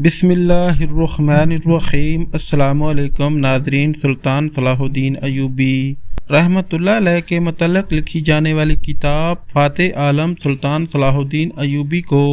بسم اللہ الرحمن الرحیم۔ السلام علیکم ناظرین۔ سلطان صلاح الدین ایوبی رحمۃ اللہ علیہ کے متعلق لکھی جانے والی کتاب فاتح عالم سلطان صلاح الدین ایوبی کو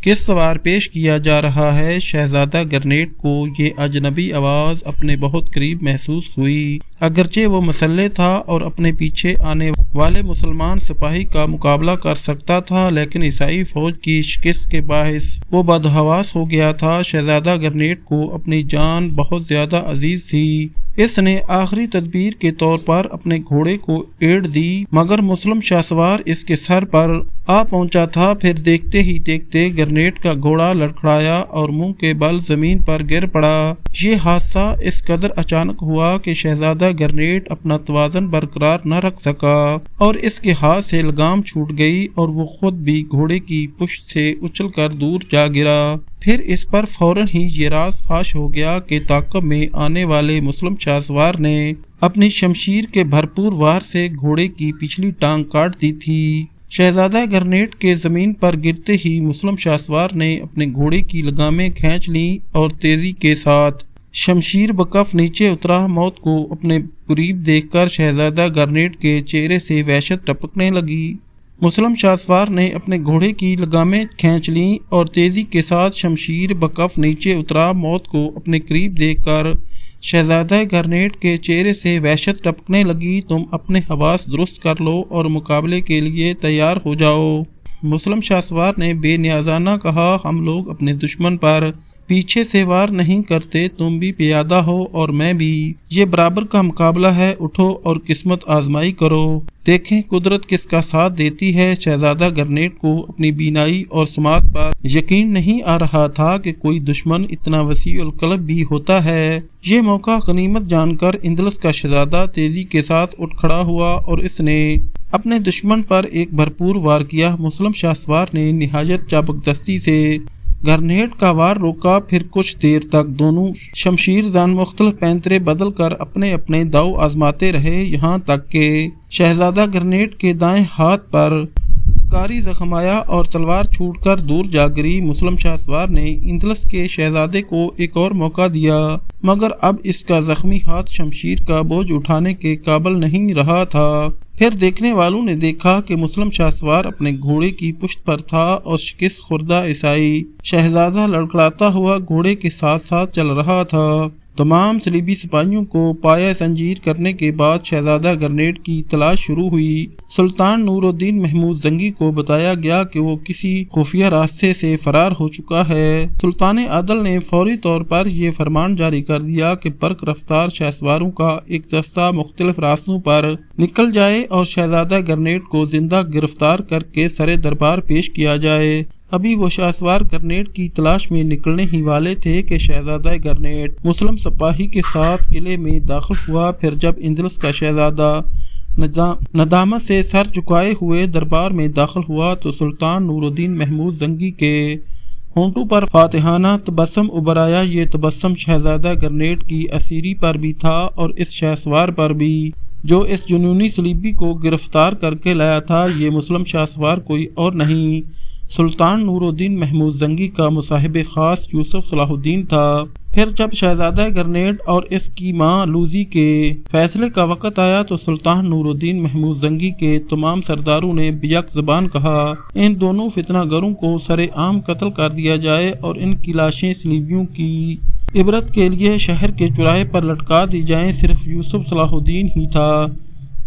کس سوار پیش کیا جا رہا ہے۔ شہزادہ گرنیٹ کو یہ اجنبی آواز اپنے بہت قریب محسوس ہوئی، اگرچہ وہ مسلح تھا اور اپنے پیچھے آنے والے مسلمان سپاہی کا مقابلہ کر سکتا تھا، لیکن عیسائی فوج کی شکست کے باعث وہ بدحواس ہو گیا تھا۔ شہزادہ گرنیٹ کو اپنی جان بہت زیادہ عزیز تھی۔ اس نے آخری تدبیر کے طور پر اپنے گھوڑے کو ایڑ دی، مگر مسلم شہسوار اس کے سر پر آ پہنچا تھا۔ پھر دیکھتے ہی دیکھتے گرنیٹ کا گھوڑا لڑکھڑایا اور منہ کے بل زمین پر گر پڑا۔ یہ حادثہ اس قدر اچانک ہوا کہ شہزادہ گرنیٹ اپنا توازن برقرار نہ رکھ سکا اور اس کے ہاتھ سے لگام چھوٹ گئی اور وہ خود بھی گھوڑے کی پشت سے اچھل کر دور جا گرا۔ پھر اس پر فوراً ہی یہ راز فاش ہو گیا کہ تعاقب میں آنے والے مسلم شہسوار نے اپنی شمشیر کے بھرپور وار سے گھوڑے کی پچھلی ٹانگ کاٹ دی تھی۔ شہزادہ گرنیٹ کے زمین پر گرتے ہی مسلم شہسوار نے اپنے گھوڑے کی لگامیں کھینچ لیں اور تیزی کے ساتھ شمشیر بکف نیچے اترا۔ موت کو اپنے قریب دیکھ کر شہزادہ گرنیٹ کے چہرے سے وحشت ٹپکنے لگی۔ مسلم شہسوار نے اپنے گھوڑے کی لگامیں کھینچ لیں اور تیزی کے ساتھ شمشیر بکف نیچے اترا۔ موت کو اپنے قریب دیکھ کر شہزادہ گرنیٹ کے چہرے سے وحشت ٹپکنے لگی۔ تم اپنے حواس درست کر لو اور مقابلے کے لیے تیار ہو جاؤ۔ مسلم شہسوار نے بے نیازانہ کہا، ہم لوگ اپنے دشمن پر پیچھے سے وار نہیں کرتے، تم بھی پیادہ ہو اور میں بھی۔ یہ برابر کا مقابلہ ہے، اٹھو اور قسمت آزمائی کرو، دیکھیں قدرت کس کا ساتھ دیتی ہے۔ شہزادہ گرنیٹ کو اپنی بینائی اور سماعت پر یقین نہیں آ رہا تھا کہ کوئی دشمن اتنا وسیع القلب بھی ہوتا ہے۔ یہ موقع غنیمت جان کر اندلس کا شہزادہ تیزی کے ساتھ اٹھ کھڑا ہوا اور اس نے اپنے دشمن پر ایک بھرپور وار کیا۔ مسلم شہسوار نے نہایت چابکدستی سے گرنیٹ کا وار روکا، پھر کچھ دیر تک دونوں شمشیر زن مختلف پینترے بدل کر اپنے اپنے داؤ آزماتے رہے، یہاں تک کہ شہزادہ گرنیٹ کے دائیں ہاتھ پر کاری زخم آیا اور تلوار چھوٹ کر دور جا گری۔ مسلم شہسوار نے اندلس کے شہزادے کو ایک اور موقع دیا، مگر اب اس کا زخمی ہاتھ شمشیر کا بوجھ اٹھانے کے قابل نہیں رہا تھا۔ پھر دیکھنے والوں نے دیکھا کہ مسلم شہسوار اپنے گھوڑے کی پشت پر تھا اور شکست خوردہ عیسائی شہزادہ لڑکھڑاتا ہوا گھوڑے کے ساتھ ساتھ چل رہا تھا۔ تمام صلیبی سپاہیوں کو پایہ زنجیر کرنے کے بعد شہزادہ گرنیٹ کی تلاش شروع ہوئی۔ سلطان نور الدین محمود زنگی کو بتایا گیا کہ وہ کسی خفیہ راستے سے فرار ہو چکا ہے۔ سلطان عادل نے فوری طور پر یہ فرمان جاری کر دیا کہ برق رفتار شہسواروں کا ایک دستہ مختلف راستوں پر نکل جائے اور شہزادہ گرنیٹ کو زندہ گرفتار کر کے سر دربار پیش کیا جائے۔ ابھی وہ شہسوار گرنیٹ کی تلاش میں نکلنے ہی والے تھے کہ شہزادہ گرنیٹ مسلم سپاہی کے ساتھ قلعے میں داخل ہوا۔ پھر جب اندلس کا شہزادہ ندامت سے سر جھکائے ہوئے دربار میں داخل ہوا تو سلطان نور الدین محمود زنگی کے ہونٹوں پر فاتحانہ تبسم ابھر آیا۔ یہ تبسم شہزادہ گرنیٹ کی اسیری پر بھی تھا اور اس شہسوار پر بھی جو اس جنونی صلیبی کو گرفتار کر کے لایا تھا۔ یہ مسلم شہسوار کوئی اور نہیں، سلطان نور الدین محمود زنگی کا مصاحب خاص یوسف صلاح الدین تھا۔ پھر جب شہزادہ گرنیٹ اور اس کی ماں لوزی کے فیصلے کا وقت آیا تو سلطان نور الدین محمود زنگی کے تمام سرداروں نے بیک زبان کہا، ان دونوں فتنہ گروں کو سر عام قتل کر دیا جائے اور ان کی لاشیں صلیبیوں کی عبرت کے لیے شہر کے چوراہے پر لٹکا دی جائیں۔ صرف یوسف صلاح الدین ہی تھا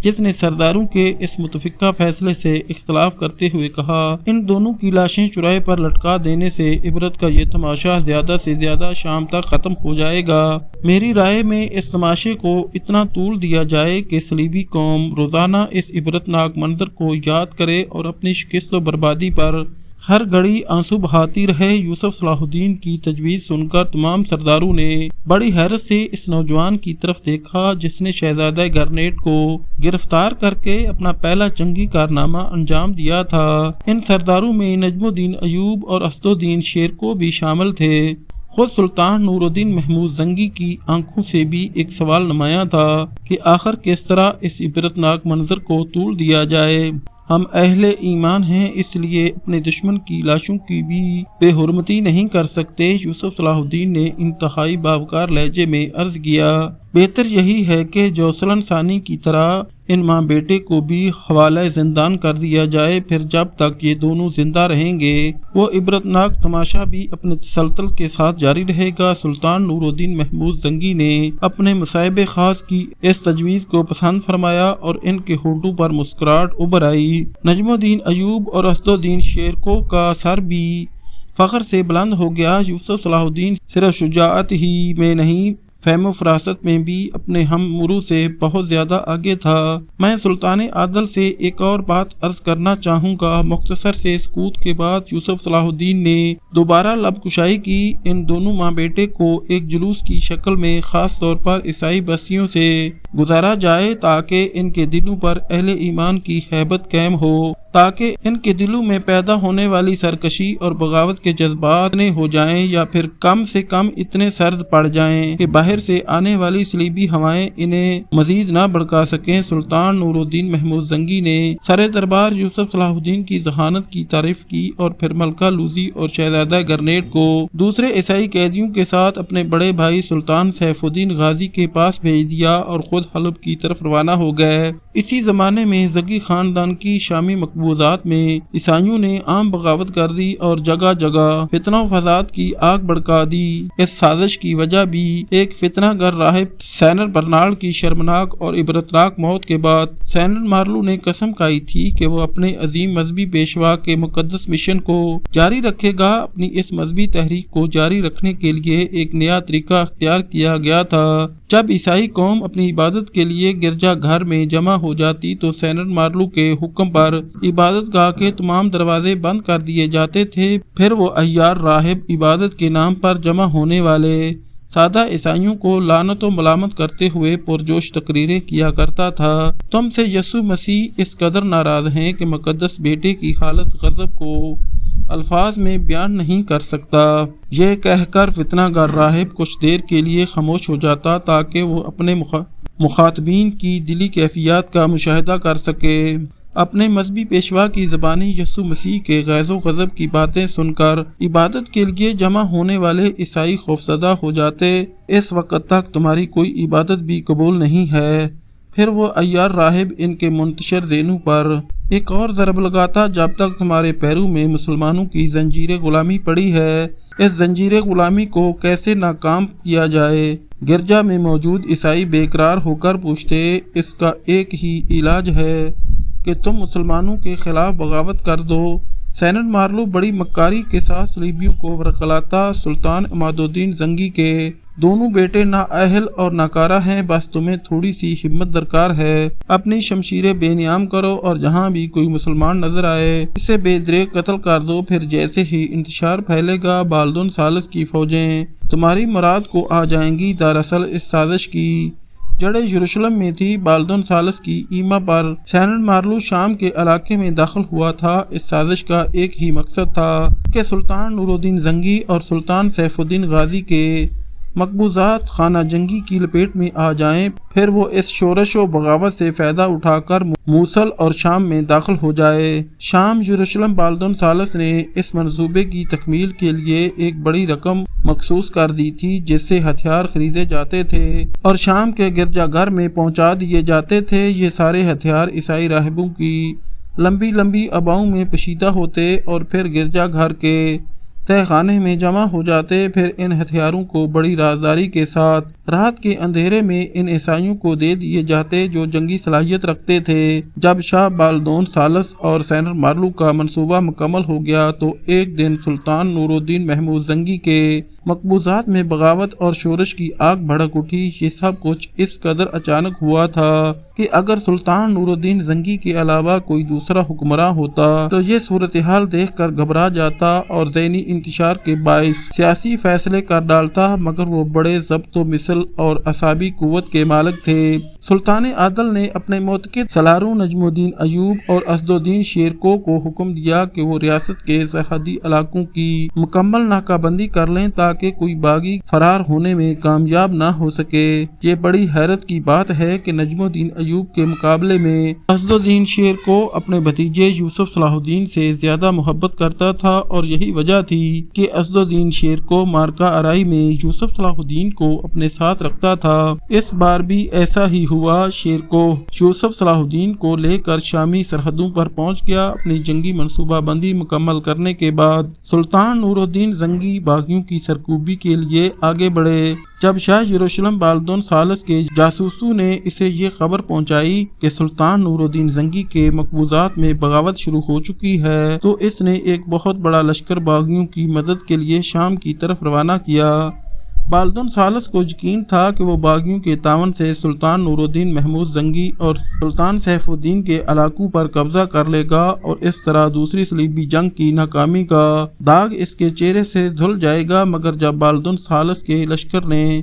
جس نے سرداروں کے اس متفقہ فیصلے سے اختلاف کرتے ہوئے کہا، ان دونوں کی لاشیں چوراہے پر لٹکا دینے سے عبرت کا یہ تماشا زیادہ سے زیادہ شام تک ختم ہو جائے گا۔ میری رائے میں اس تماشے کو اتنا طول دیا جائے کہ صلیبی قوم روزانہ اس عبرتناک منظر کو یاد کرے اور اپنی شکست و بربادی پر ہر گھڑی آنسو بہاتی رہے۔ یوسف صلاح الدین کی تجویز سن کر تمام سرداروں نے بڑی حیرت سے اس نوجوان کی طرف دیکھا جس نے شہزادہ گرنیٹ کو گرفتار کر کے اپنا پہلا جنگی کارنامہ انجام دیا تھا۔ ان سرداروں میں نجم الدین ایوب اور اسد الدین شیرکو بھی شامل تھے۔ خود سلطان نور الدین محمود زنگی کی آنکھوں سے بھی ایک سوال نمایاں تھا کہ آخر کس طرح اس عبرتناک منظر کو طول دیا جائے۔ ہم اہل ایمان ہیں، اس لیے اپنے دشمن کی لاشوں کی بھی بے حرمتی نہیں کر سکتے۔ یوسف صلاح الدین نے انتہائی باوقار لہجے میں عرض کیا، بہتر یہی ہے کہ جوسلن ثانی کی طرح ان ماں بیٹے کو بھی حوالہ زندان کر دیا جائے، پھر جب تک یہ دونوں زندہ رہیں گے وہ عبرتناک تماشا بھی اپنے تسلسل کے ساتھ جاری رہے گا۔ سلطان نور الدین محمود زنگی نے اپنے مصائب خاص کی اس تجویز کو پسند فرمایا اور ان کے ہونٹوں پر مسکراہٹ ابھر آئی۔ نجم الدین ایوب اور اسد الدین شیرکو کا سر بھی فخر سے بلند ہو گیا۔ یوسف صلاح الدین صرف شجاعت ہی میں نہیں، فہم و فراست میں بھی اپنے ہم مرو سے بہت زیادہ آگے تھا۔ میں سلطان عادل سے ایک اور بات عرض کرنا چاہوں گا۔ مختصر سے سکوت کے بعد یوسف صلاح الدین نے دوبارہ لب کشائی کی، ان دونوں ماں بیٹے کو ایک جلوس کی شکل میں خاص طور پر عیسائی بستیوں سے گزارا جائے تاکہ ان کے دلوں پر اہل ایمان کی ہیبت قائم ہو، تاکہ ان کے دلوں میں پیدا ہونے والی سرکشی اور بغاوت کے جذبات اتنے ہو جائیں یا پھر کم سے کم اتنے سرد پڑ جائیں کہ باہر سے آنے والی صلیبی ہوائیں انہیں مزید نہ بھڑکا سکیں۔ سلطان نور الدین محمود زنگی نے سر دربار یوسف صلاح الدین کی ذہانت کی تعریف کی اور پھر ملکہ لوزی اور شہزادہ گرنیٹ کو دوسرے عیسائی قیدیوں کے ساتھ اپنے بڑے بھائی سلطان سیف الدین غازی کے پاس بھیج دیا اور خود حلب کی طرف روانہ ہو گئے۔ اسی زمانے میں زنگی خاندان کی شامی مقبوضات میں عیسائیوں نے عام بغاوت کر دی اور جگہ جگہ فتنہ و فساد کی آگ بھڑکا دی۔ اس سازش کی وجہ بھی ایک فتنہ گر راہب سینٹ برنارڈ کی شرمناک اور عبرتناک موت کے بعد سینٹ مارلو نے قسم کھائی تھی کہ وہ اپنے عظیم مذہبی پیشوا کے مقدس مشن کو جاری رکھے گا۔ اپنی اس مذہبی تحریک کو جاری رکھنے کے لیے ایک نیا طریقہ اختیار کیا گیا تھا۔ جب عیسائی قوم اپنی عبادت کے لیے گرجا گھر میں جمع ہو جاتی تو سینٹ مارلو کے حکم پر عبادت گاہ کے تمام دروازے بند کر دیے جاتے تھے، پھر وہ عیار راہب عبادت کے نام پر جمع ہونے والے سادہ عیسائیوں کو لعنت و ملامت کرتے ہوئے پرجوش تقریریں کیا کرتا تھا۔ تم سے یسوع مسیح اس قدر ناراض ہیں کہ مقدس بیٹے کی حالت غضب کو الفاظ میں بیان نہیں کر سکتا۔ یہ کہہ کر فتنہ گر راہب کچھ دیر کے لیے خاموش ہو جاتا تاکہ وہ اپنے مخاطبین کی دلی کیفیات کا مشاہدہ کر سکے۔ اپنے مذہبی پیشوا کی زبانی یسوع مسیح کے غیظ و غضب کی باتیں سن کر عبادت کے لیے جمع ہونے والے عیسائی خوفزدہ ہو جاتے۔ اس وقت تک تمہاری کوئی عبادت بھی قبول نہیں ہے۔ پھر وہ عیار راہب ان کے منتشر ذہنوں پر ایک اور ضرب لگاتا، جب تک تمہارے پیروں میں مسلمانوں کی زنجیر غلامی پڑی ہے، اس زنجیر غلامی کو کیسے ناکام کیا جائے؟ گرجا میں موجود عیسائی بے قرار ہو کر پوچھتے، اس کا ایک ہی علاج ہے کہ تم مسلمانوں کے خلاف بغاوت کر دو۔ سینٹ مارلو بڑی مکاری کے ساتھ صلیبیوں کو ورقلاتا، سلطان عماد الدین زنگی کے دونوں بیٹے نااہل اور ناکارہ ہیں، بس تمہیں تھوڑی سی ہمت درکار ہے۔ اپنی شمشیریں بے نیام کرو اور جہاں بھی کوئی مسلمان نظر آئے اسے بے دریغ قتل کر دو۔ پھر جیسے ہی انتشار پھیلے گا بالدون ثالث کی فوجیں تمہاری مراد کو آ جائیں گی۔ دراصل اس سازش کی جڑیں یروشلم میں تھی۔ بالدون ثالث کی ایما پر سینٹ مارلو شام کے علاقے میں داخل ہوا تھا۔ اس سازش کا ایک ہی مقصد تھا کہ سلطان نور الدین زنگی اور سلطان سیف الدین غازی کے مقبوضات خانہ جنگی کی لپیٹ میں آ جائیں، پھر وہ اس شورش و بغاوت سے فائدہ اٹھا کر موصل اور شام میں داخل ہو جائے۔ شام یروشلم بالدون ثالث نے اس منصوبے کی تکمیل کے لیے ایک بڑی رقم مخصوص کر دی تھی جس سے ہتھیار خریدے جاتے تھے اور شام کے گرجا گھر میں پہنچا دیے جاتے تھے۔ یہ سارے ہتھیار عیسائی راہبوں کی لمبی لمبی اباؤں میں پشیدہ ہوتے اور پھر گرجا گھر کے تہ خانے میں جمع ہو جاتے۔ پھر ان ہتھیاروں کو بڑی رازداری کے ساتھ رات کے اندھیرے میں ان عیسائیوں کو دے دیے جاتے جو جنگی صلاحیت رکھتے تھے۔ جب شاہ بالدون ثالث اور سینٹ مارلو کا منصوبہ مکمل ہو گیا تو ایک دن سلطان نور الدین محمود زنگی کے مقبوضات میں بغاوت اور شورش کی آگ بھڑک اٹھی۔ یہ سب کچھ اس قدر اچانک ہوا تھا کہ اگر سلطان نور الدین زنگی کے علاوہ کوئی دوسرا حکمراں ہوتا تو یہ صورتحال دیکھ کر گھبرا جاتا اور ذہنی انتشار کے باعث سیاسی فیصلے کر ڈالتا، مگر وہ بڑے ضبط و مثل اور اعصابی قوت کے مالک تھے۔ سلطان عادل نے اپنے معتقد سالار نجم الدین ایوب اور اسد الدین شیرکو کو حکم دیا کہ وہ ریاست کے سرحدی علاقوں کی مکمل ناکہ بندی کر لیں تاکہ کوئی باغی فرار ہونے میں کامیاب نہ ہو سکے۔ یہ بڑی حیرت کی بات ہے کہ نجم الدین ایوب کے مقابلے میں اسد الدین شیرکو اپنے بھتیجے یوسف صلاح الدین سے زیادہ محبت کرتا تھا، اور یہی وجہ تھی کہ اسد الدین شیرکو مارکا آرائی میں یوسف صلاح الدین کو اپنے ساتھ رکھتا تھا۔ اس بار بھی ایسا ہی ہوا۔ شیرکو یوسف صلاح الدین کو لے کر شامی سرحدوں پر پہنچ گیا۔ اپنی جنگی منصوبہ بندی مکمل کرنے کے بعد سلطان نور الدین زنگی باغیوں کی سرکوبی کے لیے آگے بڑھے۔ جب شاہ یروشلم بالدون ثالث کے جاسوسوں نے اسے یہ خبر پہنچائی کہ سلطان نور الدین زنگی کے مقبوضات میں بغاوت شروع ہو چکی ہے، تو اس نے ایک بہت بڑا لشکر باغیوں کی مدد کے لیے شام کی طرف روانہ کیا۔ بالدون ثالث کو یقین تھا کہ وہ باغیوں کے تعاون سے سلطان نور الدین محمود زنگی اور سلطان سیف الدین کے علاقوں پر قبضہ کر لے گا، اور اس طرح دوسری صلیبی جنگ کی ناکامی کا داغ اس کے چہرے سے دھل جائے گا۔ مگر جب بالدون ثالث کے لشکر نے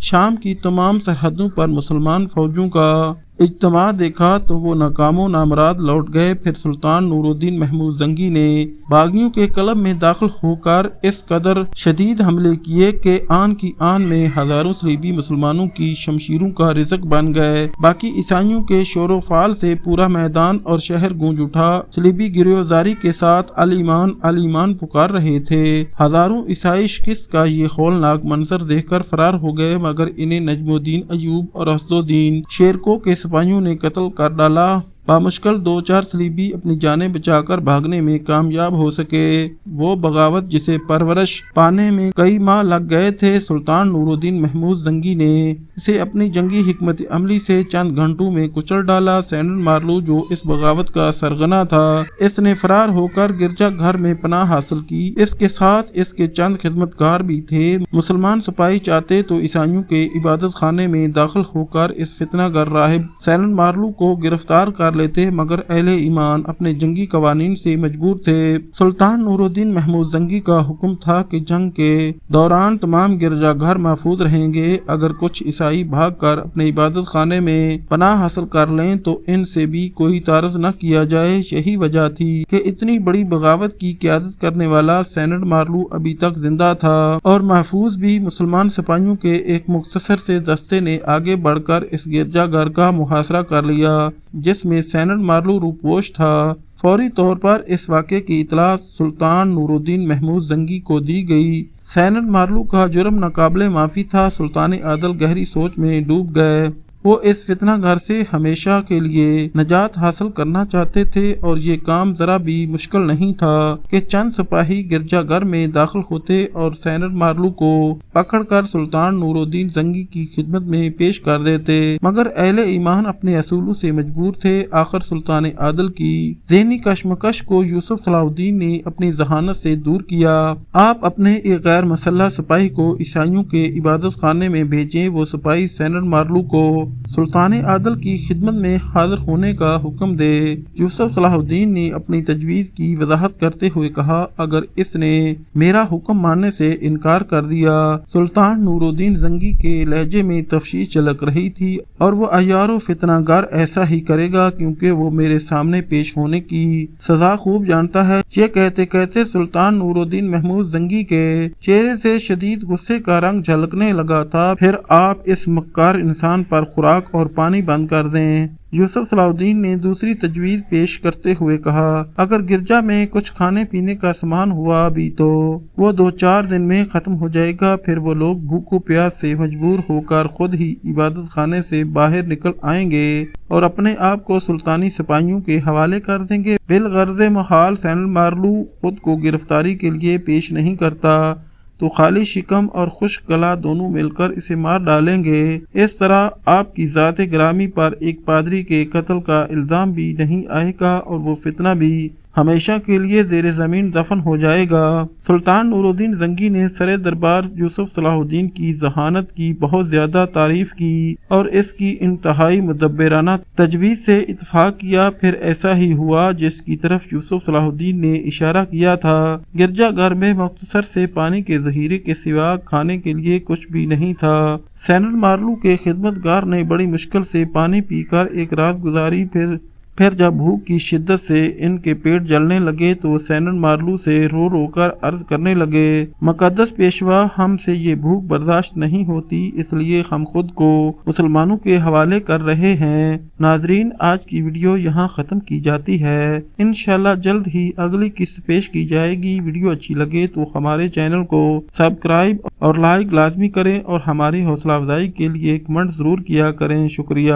شام کی تمام سرحدوں پر مسلمان فوجوں کا اجتماع دیکھا تو وہ ناکام و نامراد لوٹ گئے۔ پھر سلطان نور الدین محمود زنگی نے باغیوں کے کلب میں داخل ہو کر اس قدر شدید حملے کیے کہ آن کی آن میں ہزاروں صلیبی مسلمانوں کی شمشیروں کا رزق بن گئے۔ باقی عیسائیوں کے شور و فعال سے پورا میدان اور شہر گونج اٹھا۔ صلیبی گریزاری کے ساتھ الایمان الایمان پکار رہے تھے۔ ہزاروں عیسائی شکست کا یہ ہولناک منظر دیکھ کر فرار ہو گئے، مگر انہیں نجم الدین ایوب اور اسد الدین شیرکو کے سپاہیوں نے قتل کر ڈالا۔ بامشکل 2-4 صلیبی اپنی جانیں بچا کر بھاگنے میں کامیاب ہو سکے۔ وہ بغاوت جسے پرورش پانے میں کئی ماہ لگ گئے تھے، سلطان نور الدین محمود زنگی نے اسے اپنی جنگی حکمت عملی سے چند گھنٹوں میں کچل ڈالا۔ سینڈ مارلو جو اس بغاوت کا سرغنہ تھا، اس نے فرار ہو کر گرجا گھر میں پناہ حاصل کی۔ اس کے ساتھ اس کے چند خدمتگار بھی تھے۔ مسلمان سپاہی چاہتے تو عیسائیوں کے عبادت خانے میں داخل ہو کر اس فتنہ گر راہب سینڈ مارلو کو گرفتار کر لیتے، مگر اہل ایمان اپنے جنگی قوانین سے مجبور تھے۔ سلطان نور الدین محمود زنگی کا حکم تھا کہ جنگ کے دوران تمام گرجا گھر محفوظ رہیں گے۔ اگر کچھ عیسائی بھاگ کر اپنے عبادت خانے میں پناہ حاصل کر لیں تو ان سے بھی کوئی تعرض نہ کیا جائے۔ یہی وجہ تھی کہ اتنی بڑی بغاوت کی قیادت کرنے والا سینڈ مارلو ابھی تک زندہ تھا، اور محفوظ بھی۔ مسلمان سپاہیوں کے ایک مختصر سے دستے نے آگے بڑھ کر اس گرجا گھر کا محاصرہ کر لیا جس میں سینڈ مارلو روپوش تھا۔ فوری طور پر اس واقعے کی اطلاع سلطان نور الدین محمود زنگی کو دی گئی۔ سینڈ مارلو کا جرم ناقابل معافی تھا۔ سلطان عادل گہری سوچ میں ڈوب گئے۔ وہ اس فتنہ گھر سے ہمیشہ کے لیے نجات حاصل کرنا چاہتے تھے، اور یہ کام ذرا بھی مشکل نہیں تھا کہ چند سپاہی گرجا گھر میں داخل ہوتے اور سینڈ مارلو کو پکڑ کر سلطان نور الدین زنگی کی خدمت میں پیش کر دیتے، مگر اہل ایمان اپنے اصولوں سے مجبور تھے۔ آخر سلطان عادل کی ذہنی کشمکش کو یوسف صلاح الدین نے اپنی ذہانت سے دور کیا۔ آپ اپنے ایک غیر مسلح سپاہی کو عیسائیوں کے عبادت خانے میں بھیجیں۔ وہ سپاہی سینڈ مارلو کو سلطان عادل کی خدمت میں حاضر ہونے کا حکم دے۔ یوسف صلاح الدین نے اپنی تجویز کی وضاحت کرتے ہوئے کہا، اگر اس نے میرا حکم ماننے سے انکار کر دیا۔ سلطان نور الدین زنگی کے لہجے میں تفشیش جھلک رہی تھی، اور وہ عیار و فتنہ گر ایسا ہی کرے گا کیونکہ وہ میرے سامنے پیش ہونے کی سزا خوب جانتا ہے۔ یہ کہتے کہتے سلطان نور الدین محمود زنگی کے چہرے سے شدید غصے کا رنگ جھلکنے لگا تھا۔ پھر آپ اس مکار انسان پر خوراک اور پانی بند کر دیں۔ یوسف صلاح الدین نے دوسری تجویز پیش کرتے ہوئے کہا، اگر گرجا میں کچھ کھانے پینے کا سامان ہوا بھی تو وہ 2-4 دن میں ختم ہو جائے گا۔ پھر وہ لوگ بھوک و پیاس سے مجبور ہو کر خود ہی عبادت خانے سے باہر نکل آئیں گے اور اپنے آپ کو سلطانی سپاہیوں کے حوالے کر دیں گے۔ بالغرض محال سینڈ مارلو خود کو گرفتاری کے لیے پیش نہیں کرتا تو خالی شکم اور خشک گلا دونوں مل کر اسے مار ڈالیں گے۔ اس طرح آپ کی ذات گرامی پر ایک پادری کے قتل کا الزام بھی نہیں آئے گا، اور وہ فتنہ بھی ہمیشہ کے لیے زیر زمین دفن ہو جائے گا۔ سلطان نور الدین زنگی نے سر دربار یوسف صلاح الدین کی ذہانت کی بہت زیادہ تعریف کی اور اس کی انتہائی مدبرانہ تجویز سے اتفاق کیا۔ پھر ایسا ہی ہوا جس کی طرف یوسف صلاح الدین نے اشارہ کیا تھا۔ گرجا گھر میں مختصر سے پانی کے ذخیرے کے سوا کھانے کے لیے کچھ بھی نہیں تھا۔ سینٹ مارلو کے خدمتگار نے بڑی مشکل سے پانی پی کر ایک رات گزاری۔ پھر جب بھوک کی شدت سے ان کے پیٹ جلنے لگے تو سینٹ مارلو سے رو رو کر عرض کرنے لگے، مقدس پیشوا، ہم سے یہ بھوک برداشت نہیں ہوتی، اس لیے ہم خود کو مسلمانوں کے حوالے کر رہے ہیں۔ ناظرین، آج کی ویڈیو یہاں ختم کی جاتی ہے۔ انشاءاللہ جلد ہی اگلی قسط پیش کی جائے گی۔ ویڈیو اچھی لگے تو ہمارے چینل کو سبسکرائب اور لائک لازمی کریں اور ہماری حوصلہ افزائی کے لیے کمنٹ ضرور کیا کریں۔ شکریہ۔